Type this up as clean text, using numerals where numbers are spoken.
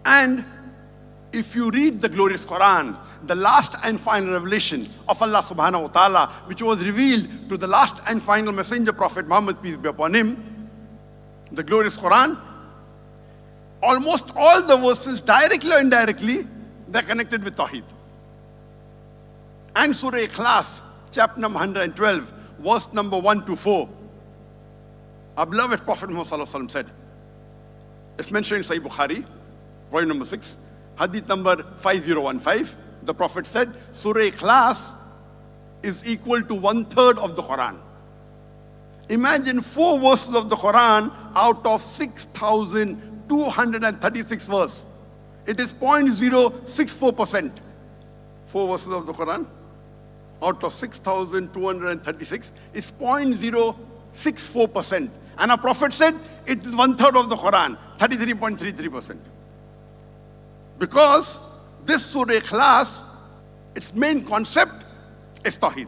And if you read the glorious Quran, the last and final revelation of Allah subhanahu wa ta'ala, which was revealed to the last and final messenger, Prophet Muhammad, peace be upon him, the glorious Quran, almost all the verses, directly or indirectly, they're connected with Tawheed. And Surah Ikhlas, chapter number 112, verse number 1 to 4. Our beloved Prophet Muhammad sallallahu alaihi wasallam said, it's mentioned in Sahih Bukhari, volume number 6, hadith number 5015. The Prophet said, Surah Ikhlas is equal to 1/3 of the Quran. Imagine 4 verses of the Quran out of 6,236 verses. It is 0.064%. 4 verses of the Quran out of 6,236 is 0.064%. And our Prophet said it is 1/3 of the Quran, 33.33%. Because this Surah Ikhlas, its main concept is Tawheed.